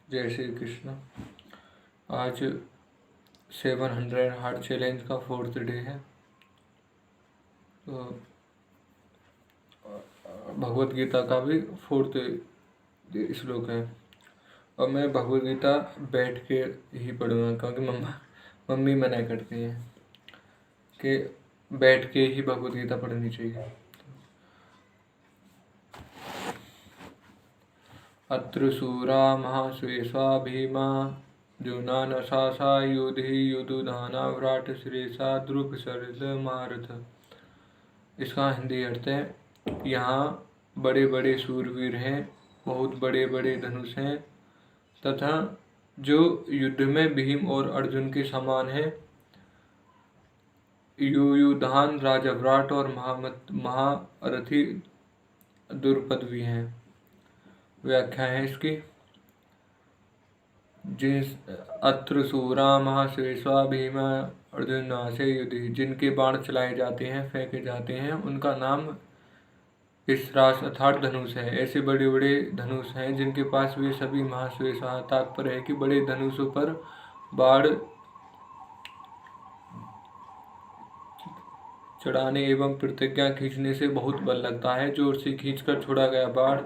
जय श्री कृष्ण। आज 700 heart challenge का 4th डे है। तो भगवत गीता का भी 4th श्लोक है और मैं भगवत गीता बैठ के ही पढ़ूंगा क्योंकि मम्मी मना करती हैं कि बैठ के ही भगवत गीता पढ़नी चाहिए। अत्र सूरा महाश्वेशा भीमा जूनानशासा युधि युधुधाना विराट श्रेषा द्रुप सरित महारथ। इसका हिंदी अर्थ है, यहाँ बड़े बड़े शूरवीर हैं, बहुत बड़े बड़े धनुष हैं तथा जो युद्ध में भीम और अर्जुन के समान है। युयुधान राजा विराट और महारथी द्रुपद भी हैं। व्याख्या है इसकी। जिस अत्र सूरा महाश्वेशा भीमा अर्जुन नासे युधि, जिनके बाण चलाए जाते हैं, फेंके जाते हैं, उनका नाम इसरास अर्थात धनुष है। ऐसे बड़े बड़े धनुष हैं जिनके पास वे सभी महाश्वेशा। तात्पर्य है कि बड़े धनुषों पर बाण चढ़ाने एवं प्रतिज्ञा खींचने से बहुत बल लगता है। जोर से खींचकर छोड़ा गया बाण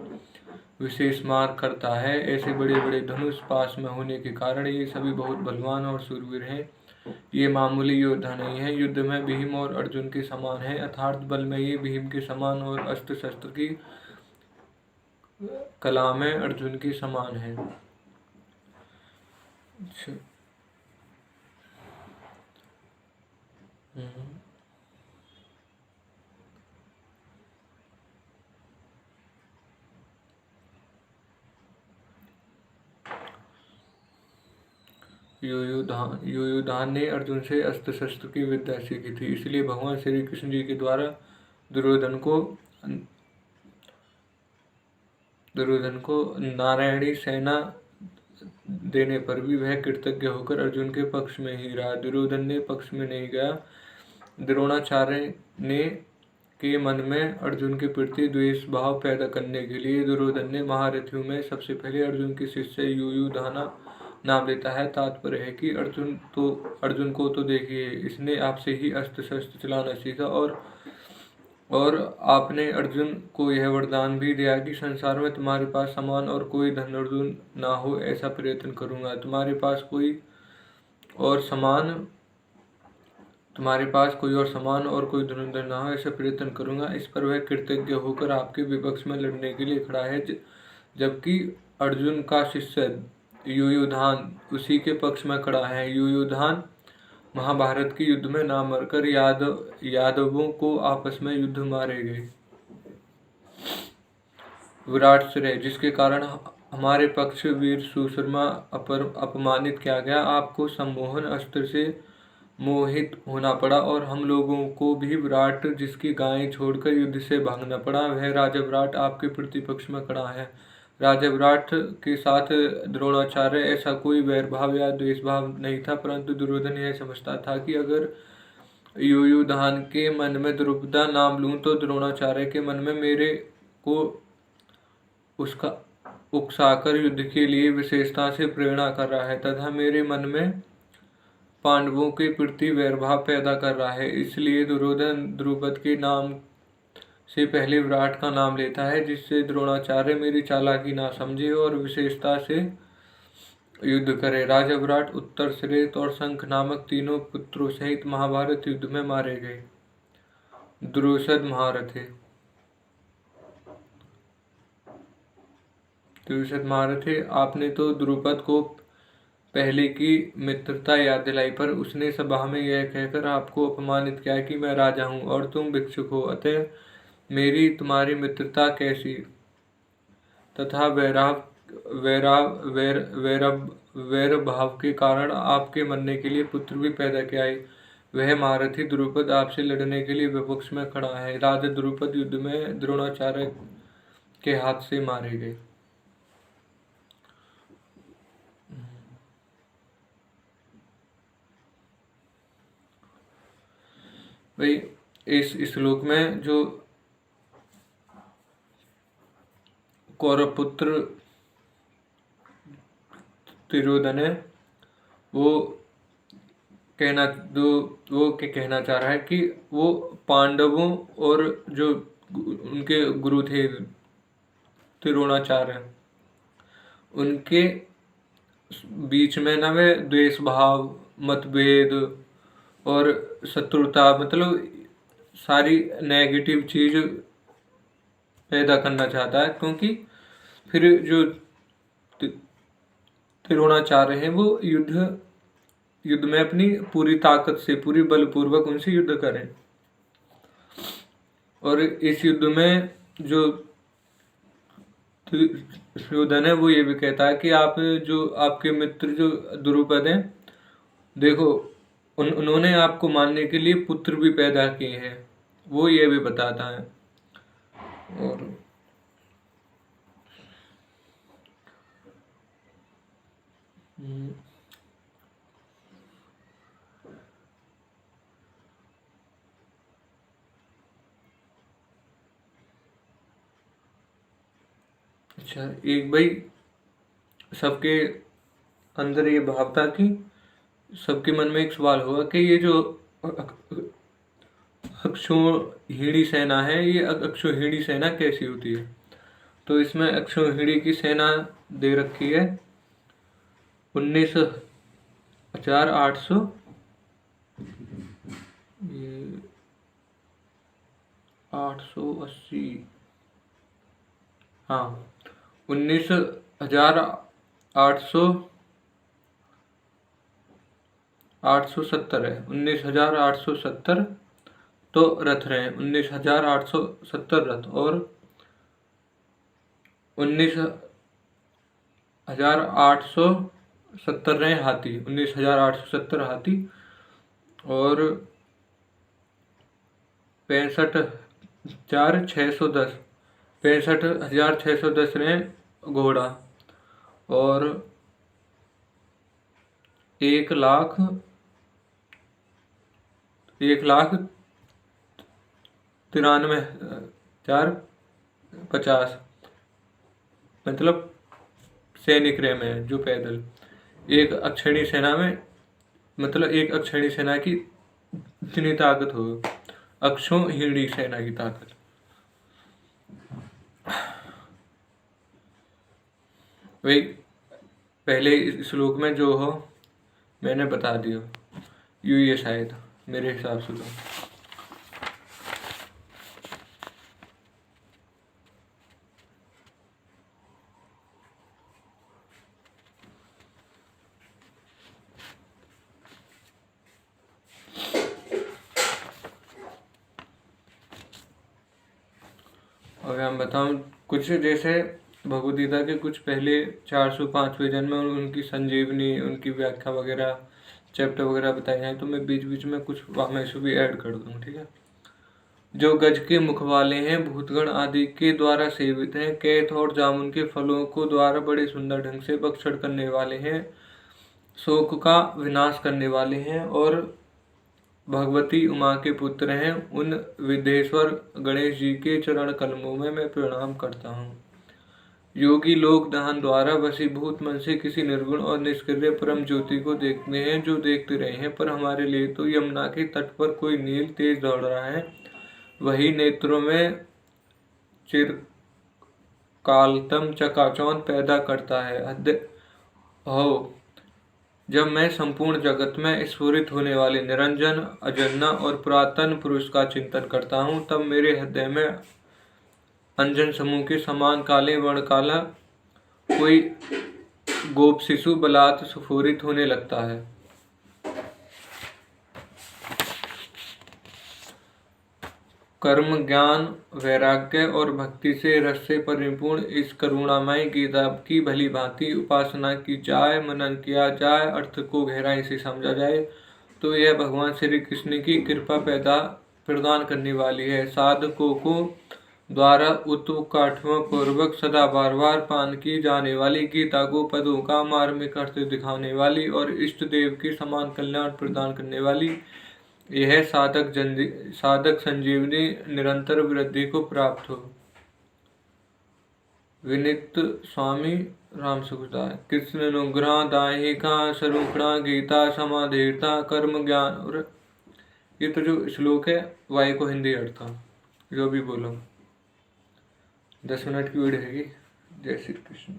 विशेष मार करता है। ऐसे बड़े बड़े धनुष पास में होने के कारण ये सभी बहुत बलवान और शूरवीर हैं। ये मामूली योद्धा नहीं है, युद्ध में भीम और अर्जुन के समान है। अर्थात बल में ये भीम के समान और अस्त्र शस्त्र की कला में अर्जुन के समान है। युयुधान ने अर्जुन से अस्त्र शस्त्र की विद्या सीखी थी, इसलिए भगवान श्री कृष्ण जी के द्वारा दुर्योधन को नारायणी सेना देने पर भी वह कृतज्ञ होकर अर्जुन के पक्ष में ही रहा। दुर्योधन ने पक्ष में नहीं गया। द्रोणाचार्य ने के मन में अर्जुन के प्रति द्वेष भाव पैदा करने के लिए दुर्योधन ने महारथियों में सबसे पहले अर्जुन के शिष्य युयुधाना नाम लेता है। तात्पर्य है कि अर्जुन को तो देखिए, इसने आपसे ही अस्त्र शस्त्र चलाना सीखा और आपने अर्जुन को यह वरदान भी दिया कि संसार में तुम्हारे पास समान और कोई धनुर्धर ना हो, ऐसा प्रयत्न करूंगा। तुम्हारे पास कोई और समान और कोई धनुर्धर ना हो, ऐसा प्रयत्न करूंगा। इस पर वह कृतज्ञ होकर आपके विपक्ष में लड़ने के लिए खड़ा है, जबकि अर्जुन का शिष्य युयुधान उसी के पक्ष में खड़ा है। युयुधान महाभारत के युद्ध में ना मरकर यादवों को आपस में युद्ध मारे गए। विराट श्रेय, जिसके कारण हमारे पक्ष वीर सुशर्मा अपमानित किया गया। आपको सम्मोहन अस्त्र से मोहित होना पड़ा और हम लोगों को भी विराट, जिसकी गायें छोड़कर युद्ध से भागना पड़ा। वह राजा विराट आपके प्रतिपक्ष में खड़ा है। राजा विराट के साथ द्रोणाचार्य ऐसा कोई वैरभाव या द्वेषभाव नहीं था, परंतु दुर्योधन यह समझता था कि अगर युयुधान के मन में द्रुपदा नाम लूं तो द्रोणाचार्य के मन में मेरे को उसका उकसाकर युद्ध के लिए विशेषता से प्रेरणा कर रहा है तथा मेरे मन में पांडवों के प्रति वैरभाव पैदा कर रहा है। इसलिए दुर्योधन द्रुपद के नाम से पहले विराट का नाम लेता है, जिससे द्रोणाचार्य मेरी चालाकी ना समझे और विशेषता से युद्ध करे। राजा विराट, उत्तर श्रेत और शंख नामक तीनों पुत्रों सहित महाभारत युद्ध में मारे गए। द्रुपद महारथे, आपने तो द्रुपद को पहले की मित्रता याद दिलाई, पर उसने सभा में यह कहकर आपको अपमानित किया कि मैं राजा हूँ और तुम भिक्षुक हो, अतः मेरी तुम्हारी मित्रता कैसी तथा वैर भाव के कारण आपके मरने के लिए पुत्र भी पैदा किया है। वह महारथी द्रुपद आपसे लड़ने के लिए विपक्ष में खड़ा है। राजा द्रुपद युद्ध में द्रोणाचार्य के हाथ से मारे गए। भाई इस श्लोक में जो कौरव पुत्र दुर्योधन है वो क्या कहना चाह रहा है कि वो पांडवों और जो उनके गुरु थे द्रोणाचार्य, उनके बीच में ना वे द्वेष भाव, मतभेद और शत्रुता, मतलब सारी नेगेटिव चीज पैदा करना चाहता है, क्योंकि फिर जो द्रोणाचार्य हैं वो युद्ध में अपनी पूरी ताकत से, पूरी बलपूर्वक उनसे युद्ध करें। और इस युद्ध में जो दुर्योधन है वो ये भी कहता है कि आपके मित्र जो द्रुपद हैं, देखो उन्होंने आपको मारने के लिए पुत्र भी पैदा किए हैं, वो ये भी बताता है। और अच्छा, एक भाई सबके अंदर ये भाव था कि सबके मन में एक सवाल होगा कि ये जो अक्षौहिणी सेना है, ये अक्षौहिणी सेना कैसी होती है। तो इसमें अक्षौहिणी की सेना दे रखी है 19,800 880, हाँ 19,870 है, 19,870 तो रथ रहे, 19,870 रथ और 19,870 रहे हाथी, 19,870 हाथी और 65,610 रहे घोड़ा और 1,93,450 मतलब सैनिक रहे में जो पैदल। एक अक्षौहिणी सेना में, मतलब एक अक्षौहिणी सेना की इतनी ताकत हो, अक्षौहिणी सेना की ताकत। वही पहले श्लोक में जो हो मैंने बता दिया, यूं ये शायद मेरे हिसाब से तो। और हम बताऊं कुछ, जैसे भगवद गीता के कुछ पहले 405वें जन्म में उनकी संजीवनी, उनकी व्याख्या वगैरह, चैप्टर वगैरह बताए हैं, तो मैं बीच बीच में कुछ मैं इसको भी ऐड कर दूँ, ठीक है। जो गज के मुख वाले हैं, भूतगण आदि के द्वारा सेवित हैं, कैथ और जामुन के फलों को द्वारा बड़े सुंदर ढंग से भक्षण करने वाले हैं, शोक का विनाश करने वाले हैं और भगवती उमा के पुत्र हैं, उन विदेश्वर गणेश जी के चरण कलमों में मैं प्रणाम करता हूँ। योगी लोग दान द्वारा वशीभूत मन से किसी निर्गुण और निष्क्रिय परम ज्योति को देखते हैं जो देखते रहे हैं, पर हमारे लिए तो यमुना के तट पर कोई नील तेज दौड़ रहा है, वही नेत्रों में चिरकालतम चकाचौंध पैदा करता है। हो जब मैं संपूर्ण जगत में स्फुरित होने वाले निरंजन, अजन्ना और पुरातन पुरुष का चिंतन करता हूँ, तब मेरे हृदय में अंजन समूह के समान काले वर्ण काला कोई गोप शिशु बलात् स्फुरित होने लगता है। कर्म, ज्ञान, वैराग्य और भक्ति से रस से परिपूर्ण इस करुणामय गीता की भली भांति उपासना की जाए, मनन किया जाए, अर्थ को गहराई से समझा जाए, तो यह भगवान श्री कृष्ण की कृपा प्रदान करने वाली है। साधकों को द्वारा उत्कंठा पूर्वक सदा बार बार पान की जाने वाली गीता को पदों का मार्मिक अर्थ दिखाने वाली और इष्ट देव के समान कल्याण प्रदान करने वाली यह साधक संजीवनी निरंतर वृद्धि को प्राप्त हो। विनित स्वामी राम सुखदाय। कृष्ण अनुग्रह दाहि का सरूखणा गीता समाधीरता कर्म ज्ञान। और ये तो जो श्लोक है वाई को हिंदी अर्थ था, जो भी बोलो। 10 मिनट की वीडियो हैगी। जय श्री कृष्ण।